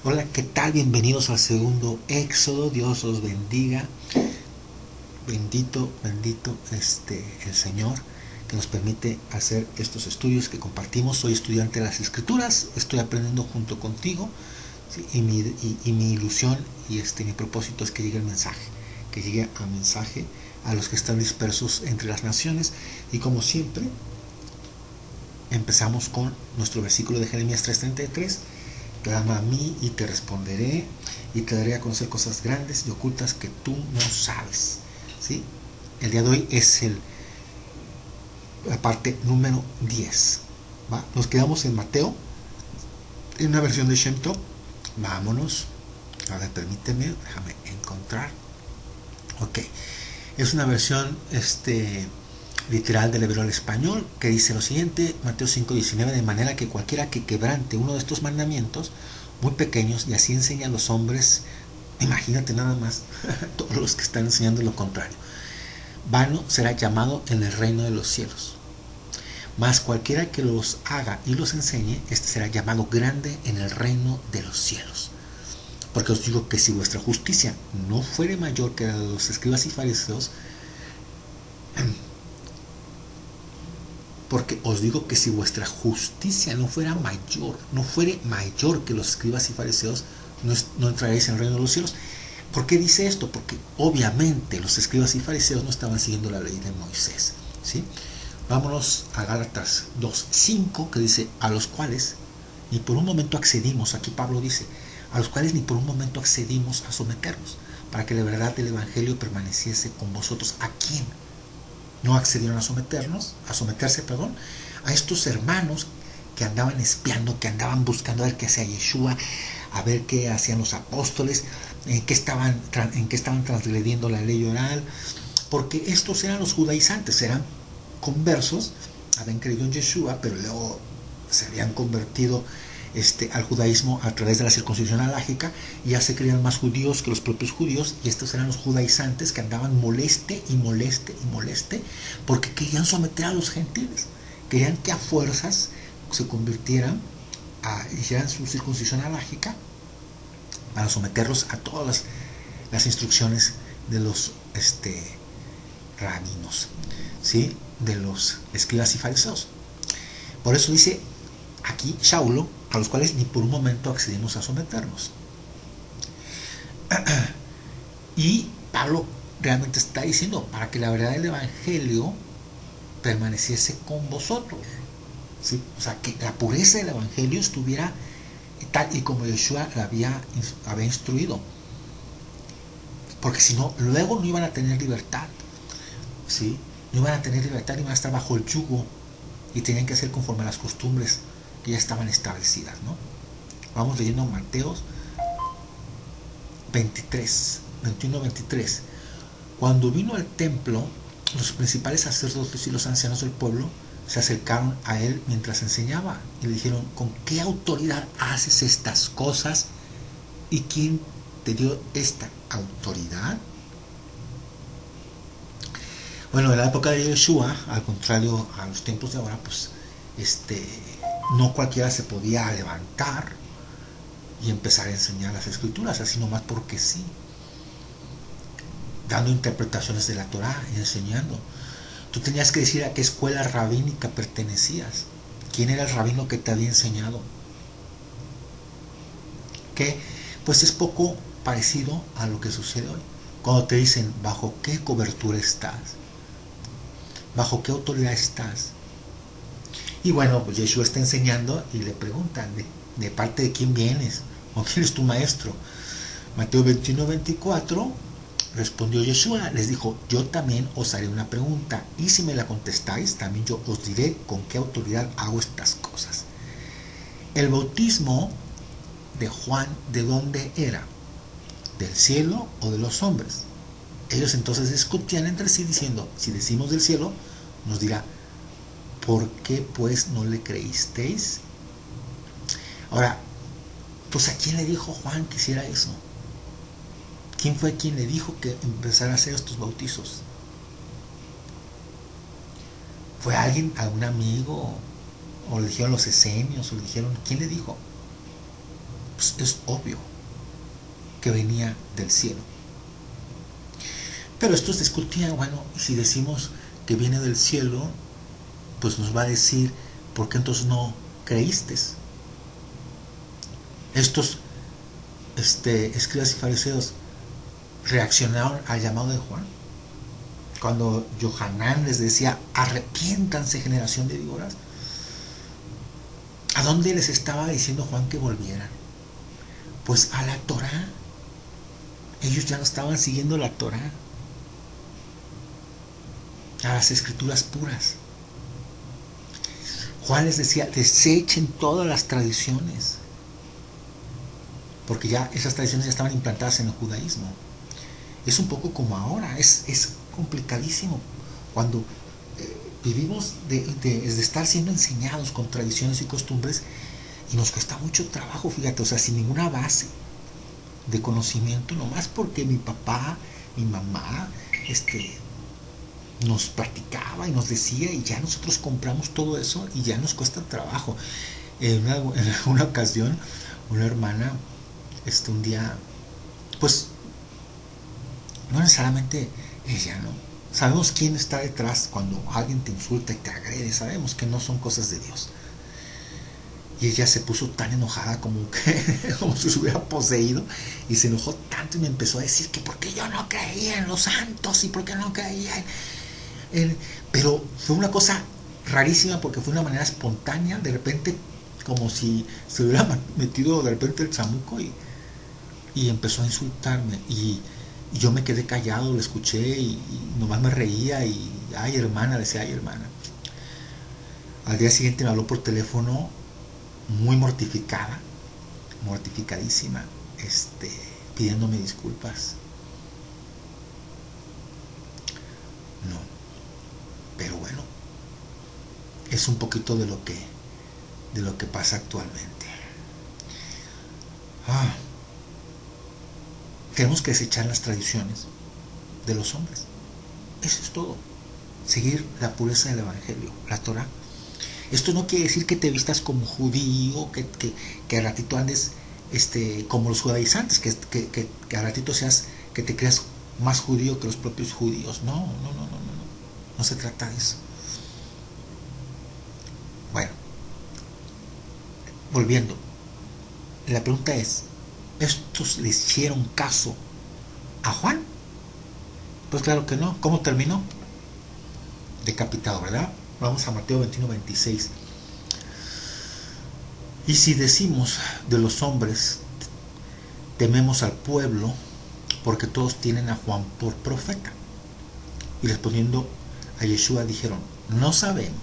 Hola, ¿qué tal? Bienvenidos al segundo Éxodo. Dios os bendiga. Bendito, bendito el Señor que nos permite hacer estos estudios que compartimos. Soy estudiante de las Escrituras, estoy aprendiendo junto contigo, ¿sí? Y mi ilusión y mi propósito es que llegue el mensaje, que llegue el mensaje a los que están dispersos entre las naciones. Y como siempre, empezamos con nuestro versículo de Jeremías 3:33. Clama a mí y te responderé y te daré a conocer cosas grandes y ocultas que tú no sabes. ¿Sí? El día de hoy es la parte número 10. ¿Va? Nos quedamos en Mateo, en una versión de Shem Tov. Vámonos. A ver, permíteme, déjame encontrar. Ok. Es una versión literal del hebreo al español, que dice lo siguiente, Mateo 5:19, de manera que cualquiera que quebrante uno de estos mandamientos muy pequeños y así enseña a los hombres, imagínate nada más, todos los que están enseñando lo contrario, vano será llamado en el reino de los cielos. Mas cualquiera que los haga y los enseñe, este será llamado grande en el reino de los cielos. Porque os digo que si vuestra justicia no fuere mayor que la de los escribas y fariseos, porque os digo que si vuestra justicia no fuera mayor que los escribas y fariseos, no entraréis en el reino de los cielos. ¿Por qué dice esto? Porque obviamente los escribas y fariseos no estaban siguiendo la ley de Moisés, ¿sí? Vámonos a Gálatas 2:5, que dice, a los cuales ni por un momento accedimos, aquí Pablo dice, a los cuales ni por un momento accedimos a someternos, para que la verdad del evangelio permaneciese con vosotros. ¿A quién? No accedieron a someterse, a estos hermanos que andaban espiando, que andaban buscando a ver qué hacía Yeshua, a ver qué hacían los apóstoles, en qué estaban transgrediendo la ley oral, porque estos eran los judaizantes, eran conversos, habían creído en Yeshua, pero luego se habían convertido al judaísmo a través de la circuncisión alágica, y ya se creían más judíos que los propios judíos, y estos eran los judaizantes que andaban moleste porque querían someter a los gentiles, querían que a fuerzas se convirtieran, hicieran su circuncisión alágica para someterlos a todas las instrucciones de los rabinos, ¿sí? De los escribas y fariseos. Por eso dice aquí Saulo, a los cuales ni por un momento accedimos a someternos. Y Pablo realmente está diciendo, para que la verdad del evangelio permaneciese con vosotros, ¿sí? O sea, que la pureza del evangelio estuviera tal y como Yeshua la había instruido, porque si no, luego no iban a tener libertad, ¿sí? No iban a tener libertad, iban a estar bajo el yugo y tenían que hacer conforme a las costumbres que ya estaban establecidas, ¿no? Vamos leyendo Mateo 21:23. Cuando vino al templo, los principales sacerdotes y los ancianos del pueblo se acercaron a él mientras enseñaba y le dijeron, ¿con qué autoridad haces estas cosas? ¿Y quién te dio esta autoridad? Bueno, en la época de Yeshua, al contrario a los tiempos de ahora, pues no cualquiera se podía levantar y empezar a enseñar las escrituras, así nomás porque sí, dando interpretaciones de la Torá y enseñando. Tú tenías que decir a qué escuela rabínica pertenecías, quién era el rabino que te había enseñado. Que pues es poco parecido a lo que sucede hoy, cuando te dicen bajo qué cobertura estás, bajo qué autoridad estás. Y bueno, pues Yeshua está enseñando y le preguntan, ¿de parte de quién vienes? ¿O quién es tu maestro? Mateo 21:24, respondió Yeshua, les dijo, yo también os haré una pregunta, y si me la contestáis, también yo os diré con qué autoridad hago estas cosas. El bautismo de Juan, ¿de dónde era? ¿Del cielo o de los hombres? Ellos entonces discutían entre sí diciendo, si decimos del cielo, nos dirá, ¿por qué pues no le creísteis? Ahora, pues ¿a quién le dijo Juan que hiciera eso? ¿Quién fue quien le dijo que empezara a hacer estos bautizos? ¿Fue alguien, algún amigo? ¿O le dijeron los esenios? ¿O le dijeron, quién le dijo? Pues es obvio que venía del cielo. Pero estos discutían, bueno, y si decimos que viene del cielo, pues nos va a decir, ¿por qué entonces no creíste? Estos escribas y fariseos reaccionaron al llamado de Juan. Cuando Johanán les decía, arrepiéntanse, generación de víboras, ¿a dónde les estaba diciendo Juan que volvieran? Pues a la Torá. Ellos ya no estaban siguiendo la Torá, a las escrituras puras. Juan les decía, desechen todas las tradiciones, porque ya esas tradiciones ya estaban implantadas en el judaísmo. Es un poco como ahora, es complicadísimo cuando vivimos de estar siendo enseñados con tradiciones y costumbres, y nos cuesta mucho trabajo, fíjate, o sea, sin ninguna base de conocimiento, nomás porque mi papá, mi mamá, nos platicaba y nos decía, y ya nosotros compramos todo eso y ya nos cuesta trabajo. En una ocasión, una hermana, un día, pues, no necesariamente ella, ¿no? Sabemos quién está detrás cuando alguien te insulta y te agrede, sabemos que no son cosas de Dios. Y ella se puso tan enojada como si se hubiera poseído, y se enojó tanto y me empezó a decir que por qué yo no creía en los santos y por qué no creía pero fue una cosa rarísima, porque fue una manera espontánea, de repente, como si se hubiera metido de repente el chamuco, y empezó a insultarme, y yo me quedé callado, lo escuché, y nomás me reía, y ay hermana, decía ay hermana. Al día siguiente me habló por teléfono muy mortificada, mortificadísima, pidiéndome disculpas. No, pero bueno, es un poquito de lo que pasa actualmente. Tenemos que desechar las tradiciones de los hombres. Eso es todo. Seguir la pureza del evangelio, la Torah. Esto no quiere decir que te vistas como judío, que al ratito andes como los judaizantes, que al ratito que te creas más judío que los propios judíos. No. No se trata de eso. Bueno, volviendo. La pregunta es, ¿estos le hicieron caso a Juan? Pues claro que no. ¿Cómo terminó? Decapitado, ¿verdad? Vamos a Mateo 21:26. Y si decimos de los hombres, tememos al pueblo, porque todos tienen a Juan por profeta. Y respondiendo a Yeshua dijeron, no sabemos.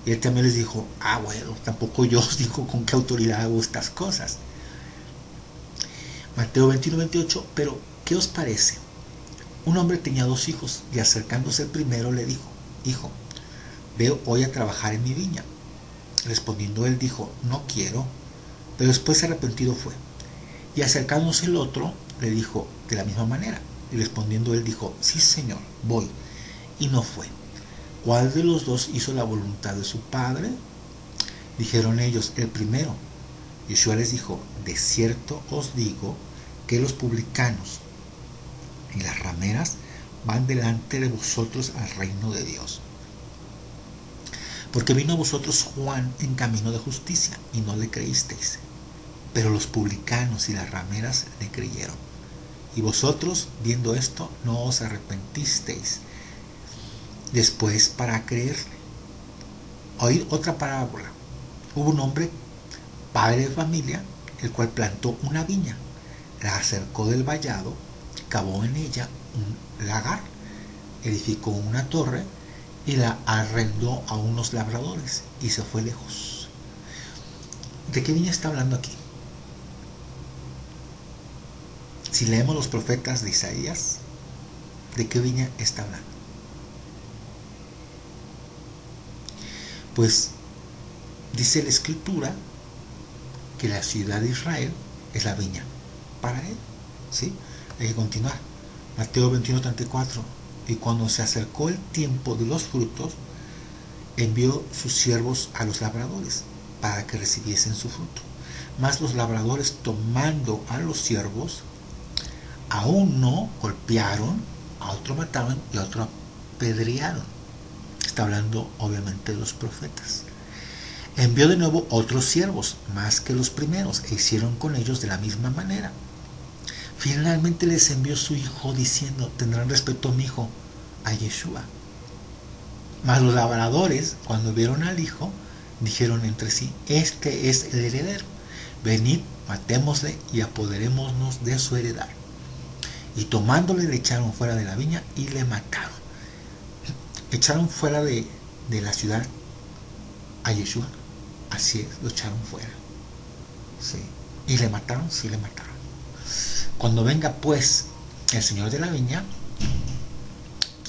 Y él también les dijo, bueno, tampoco yo os digo con qué autoridad hago estas cosas. Mateo 21:28, pero ¿qué os parece? Un hombre tenía 2 hijos, y acercándose el primero le dijo, hijo, veo hoy a trabajar en mi viña. Respondiendo él dijo, no quiero, pero después arrepentido fue. Y acercándose el otro le dijo de la misma manera, y respondiendo él dijo, sí señor, voy, y no fue. ¿Cuál de los 2 hizo la voluntad de su padre? Dijeron ellos, el primero. Yeshua les dijo, de cierto os digo que los publicanos y las rameras van delante de vosotros al reino de Dios. Porque vino a vosotros Juan en camino de justicia, y no le creísteis. Pero los publicanos y las rameras le creyeron. Y vosotros, viendo esto, no os arrepentisteis después para creerle. Oíd otra parábola. Hubo un hombre, padre de familia, el cual plantó una viña, la acercó del vallado, cavó en ella un lagar, edificó una torre y la arrendó a unos labradores y se fue lejos. ¿De qué viña está hablando aquí? Si leemos los profetas de Isaías, ¿de qué viña está hablando? Pues dice la escritura que la ciudad de Israel es la viña para él, ¿sí? Hay que continuar. Mateo 21:34. Y cuando se acercó el tiempo de los frutos, envió sus siervos a los labradores para que recibiesen su fruto. Mas los labradores, tomando a los siervos, a uno golpearon, a otro mataron y a otro apedrearon. Está hablando obviamente de los profetas. Envió de nuevo otros siervos, más que los primeros, e hicieron con ellos de la misma manera. Finalmente les envió su hijo diciendo: tendrán respeto a mi hijo, a Yeshua. Mas los labradores, cuando vieron al hijo, dijeron entre sí: este es el heredero, venid, matémosle y apoderémonos de su heredad. Y tomándole le echaron fuera de la viña y le mataron. Echaron fuera de la ciudad a Yeshua. Así es, lo echaron fuera. Sí. ¿Y le mataron? Sí, le mataron. Cuando venga pues el señor de la viña,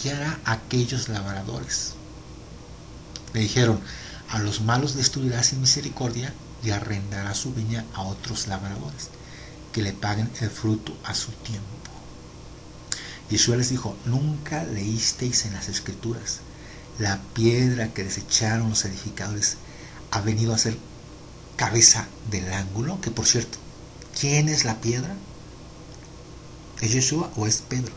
¿qué hará a aquellos labradores? Le dijeron: a los malos destruirá sin misericordia y arrendará su viña a otros labradores, que le paguen el fruto a su tiempo. Yeshua les dijo: ¿nunca leísteis en las escrituras: la piedra que desecharon los edificadores ha venido a ser cabeza del ángulo? Que por cierto, ¿quién es la piedra? ¿Es Yeshua o es Pedro?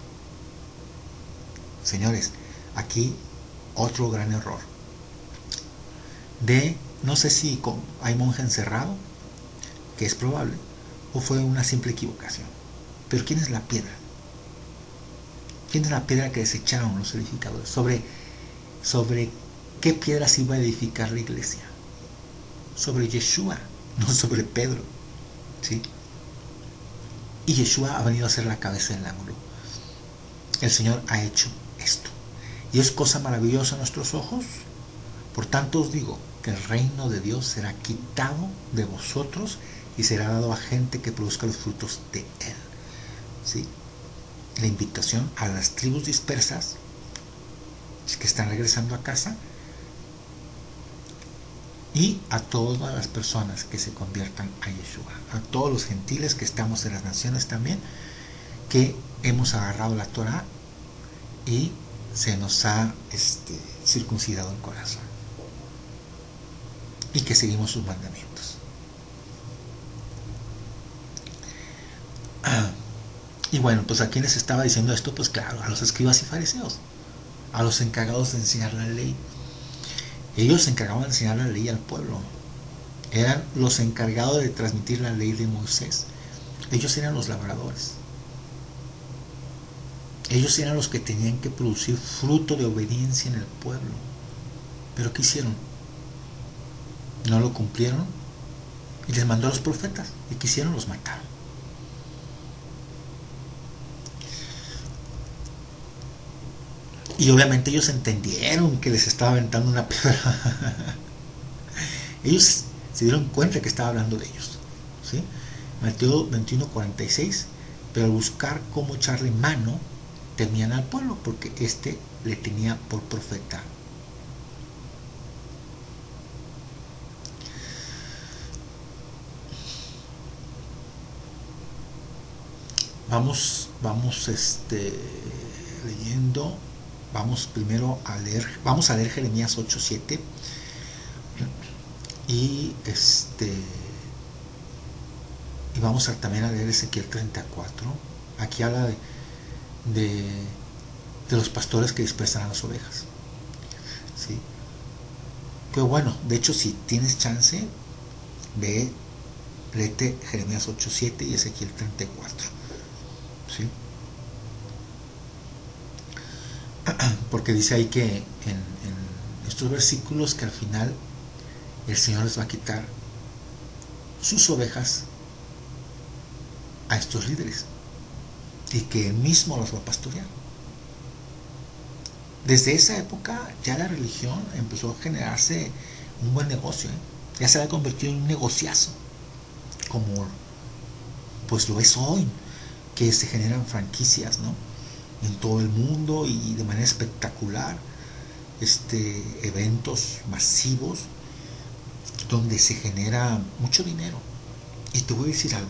Señores, aquí otro gran error. No sé si hay monje encerrado, que es probable, o fue una simple equivocación. Pero ¿quién es la piedra? ¿Quién es la piedra que desecharon los edificadores? ¿Sobre qué piedra se iba a edificar la iglesia? Sobre Yeshua, no sobre Pedro. ¿Sí? Y Yeshua ha venido a ser la cabeza del ángulo. El Señor ha hecho esto. Y es cosa maravillosa a nuestros ojos. Por tanto os digo que el reino de Dios será quitado de vosotros y será dado a gente que produzca los frutos de él. ¿Sí? La invitación a las tribus dispersas que están regresando a casa y a todas las personas que se conviertan a Yeshua, a todos los gentiles que estamos en las naciones también, que hemos agarrado la Torah y se nos ha circuncidado el corazón y que seguimos sus mandamientos. Y bueno, pues ¿a quiénes estaba diciendo esto? Pues claro, a los escribas y fariseos, a los encargados de enseñar la ley. Ellos se encargaban de enseñar la ley al pueblo. Eran los encargados de transmitir la ley de Moisés. Ellos eran los labradores. Ellos eran los que tenían que producir fruto de obediencia en el pueblo. ¿Pero qué hicieron? No lo cumplieron y les mandó a los profetas. ¿Y qué hicieron? Los mataron. Y obviamente ellos entendieron que les estaba aventando una piedra. Ellos se dieron cuenta que estaba hablando de ellos. ¿Sí? Mateo 21:46. Pero al buscar cómo echarle mano, temían al pueblo, porque le tenía por profeta. Vamos leyendo. Vamos primero a leer, Jeremías 8:7 y vamos también a leer Ezequiel 34. Aquí habla de los pastores que dispersan a las ovejas. ¿Sí? Que bueno, de hecho, si tienes chance, léete Jeremías 8:7 y Ezequiel 34. ¿Sí? Porque dice ahí que en estos versículos que al final el Señor les va a quitar sus ovejas a estos líderes y que él mismo los va a pastorear. Desde esa época ya la religión empezó a generarse un buen negocio, ya se ha convertido en un negociazo, como pues lo es hoy, que se generan franquicias, ¿no?, en todo el mundo y de manera espectacular, eventos masivos donde se genera mucho dinero. Y te voy a decir algo: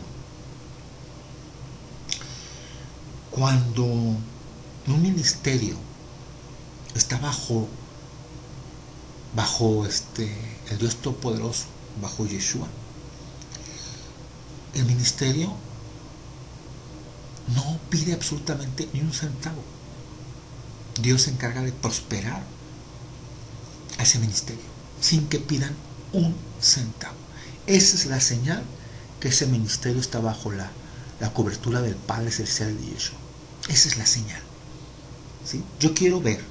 cuando un ministerio está bajo el Dios Todopoderoso, bajo Yeshua, el ministerio no pide absolutamente ni un centavo. Dios se encarga de prosperar a ese ministerio sin que pidan un centavo. Esa es la señal que ese ministerio está bajo la cobertura del Padre Celestial de Yeshua. Esa es la señal. ¿Sí? Yo quiero ver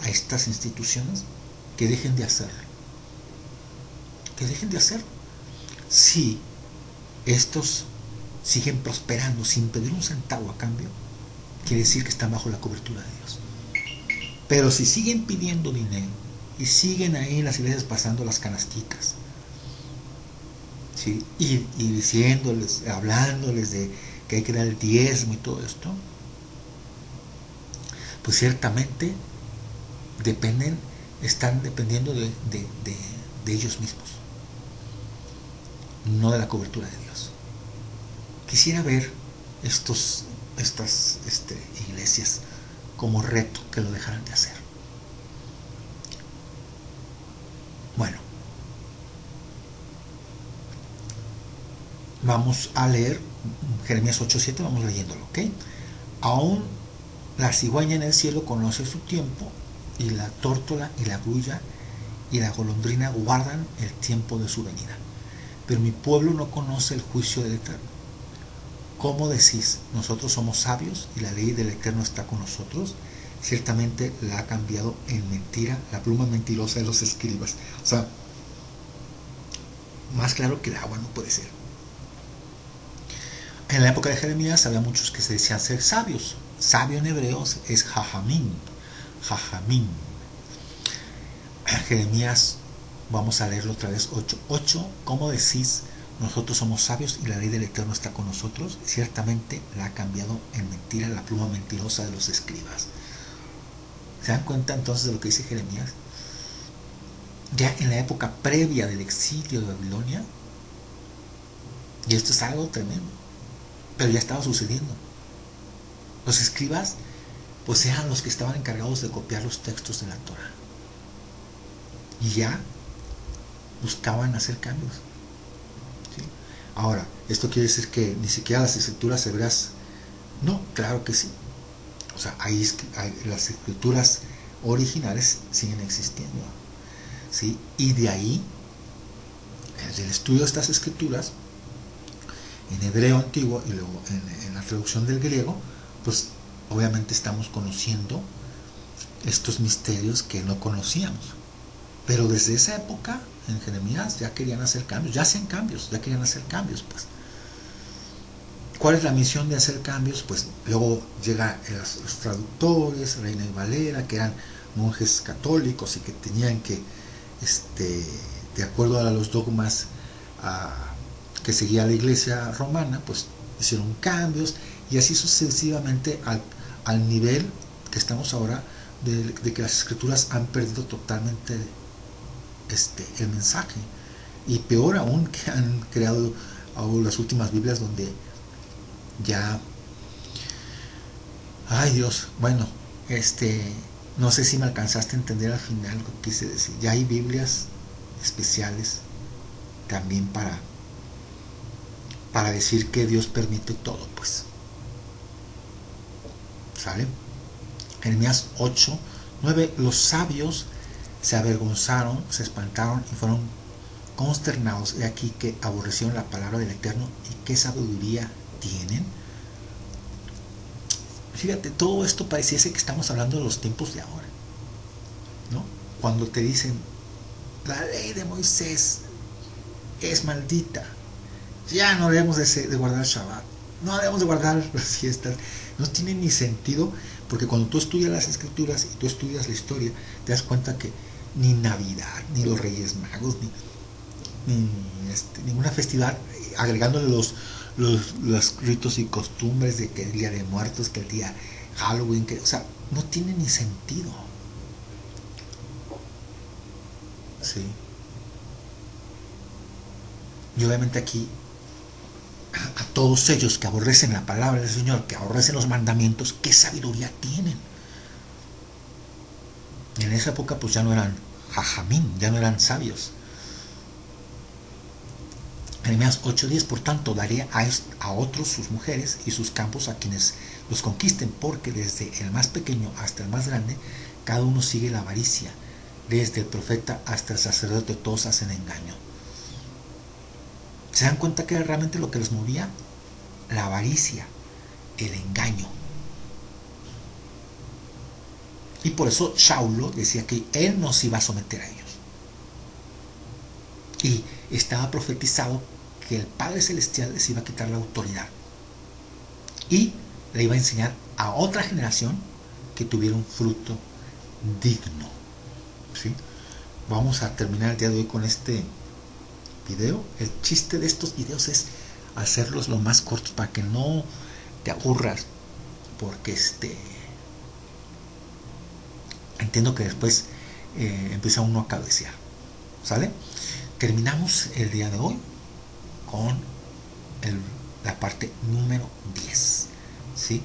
a estas instituciones que dejen de hacerlo. Que dejen de hacerlo. Si estos siguen prosperando sin pedir un centavo a cambio, quiere decir que están bajo la cobertura de Dios. Pero si siguen pidiendo dinero y siguen ahí en las iglesias pasando las canastitas, ¿sí? y diciéndoles, hablándoles de que hay que dar el diezmo y todo esto, pues ciertamente están dependiendo de ellos mismos, no de la cobertura de Dios. Quisiera ver estas iglesias como reto que lo dejaran de hacer. Bueno, vamos a leer Jeremías 8:7, vamos leyéndolo, ¿ok? Aún la cigüeña en el cielo conoce su tiempo, y la tórtola y la grulla y la golondrina guardan el tiempo de su venida. Pero mi pueblo no conoce el juicio del Eterno. ¿Cómo decís, nosotros somos sabios y la ley del Eterno está con nosotros? Ciertamente la ha cambiado en mentira la pluma mentirosa de los escribas. O sea, más claro que el agua no puede ser. En la época de Jeremías había muchos que se decían ser sabios. Sabio en hebreo es jajamín. Jajamín. Jeremías, vamos a leerlo otra vez, 8:8. ¿Cómo decís, nosotros somos sabios y la ley del Eterno está con nosotros? Ciertamente la ha cambiado en mentira la pluma mentirosa de los escribas. ¿Se dan cuenta entonces de lo que dice Jeremías? Ya en la época previa del exilio de Babilonia, y esto es algo tremendo, pero ya estaba sucediendo. Los escribas pues eran los que estaban encargados de copiar los textos de la Torah, y ya buscaban hacer cambios. ¿Sí? Ahora, ¿esto quiere decir que ni siquiera las escrituras hebreas? No, claro que sí. O sea, las escrituras originales siguen existiendo, ¿sí? Y de ahí, en el estudio de estas escrituras, en hebreo antiguo y luego en la traducción del griego, pues obviamente estamos conociendo estos misterios que no conocíamos. Pero desde esa época, en Jeremías, ya querían hacer cambios, ya hacían cambios, ya querían hacer cambios, pues. ¿Cuál es la misión de hacer cambios? Pues luego llegan los traductores, Reina y Valera, que eran monjes católicos y que tenían que, de acuerdo a los dogmas que seguía la iglesia romana, pues hicieron cambios, y así sucesivamente al nivel que estamos ahora de que las escrituras han perdido totalmente el mensaje, y peor aún que han creado las últimas Biblias donde ya, ay Dios, bueno, no sé si me alcanzaste a entender al final lo que quise decir. Ya hay Biblias especiales también para decir que Dios permite todo, pues. ¿Sale? Jeremías 8:9. Los sabios se avergonzaron, se espantaron y fueron consternados. He aquí que aborrecieron la palabra del Eterno, y qué sabiduría tienen. Fíjate, todo esto pareciese que estamos hablando de los tiempos de ahora, ¿no? Cuando te dicen, la ley de Moisés es maldita, ya no debemos de guardar el Shabbat, no debemos de guardar las fiestas. No tiene ni sentido, porque cuando tú estudias las escrituras y tú estudias la historia, te das cuenta que ni Navidad, ni los Reyes Magos, ni ninguna festividad, agregándole los ritos y costumbres de que el Día de Muertos, que el día Halloween, o sea, no tiene ni sentido. Sí. Y obviamente aquí, a todos ellos que aborrecen la palabra del Señor, que aborrecen los mandamientos, ¿qué sabiduría tienen? Y en esa época pues ya no eran jajamín, ya no eran sabios. Jeremías 8:10, por tanto, daré a otros sus mujeres y sus campos a quienes los conquisten, porque desde el más pequeño hasta el más grande, cada uno sigue la avaricia. Desde el profeta hasta el sacerdote, todos hacen engaño. ¿Se dan cuenta que era realmente lo que los movía? La avaricia, el engaño. Y por eso Saulo decía que él no se iba a someter a ellos. Y estaba profetizado que el Padre Celestial les iba a quitar la autoridad. Y le iba a enseñar a otra generación que tuviera un fruto digno. ¿Sí? Vamos a terminar el día de hoy con este video. El chiste de estos videos es hacerlos lo más cortos para que no te aburras, porque entiendo que después empieza uno a cabecear. ¿Sale? Terminamos el día de hoy con la parte número 10. ¿Sí?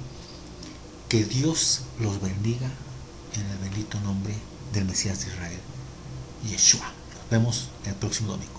Que Dios los bendiga en el bendito nombre del Mesías de Israel, Yeshua. Nos vemos el próximo domingo.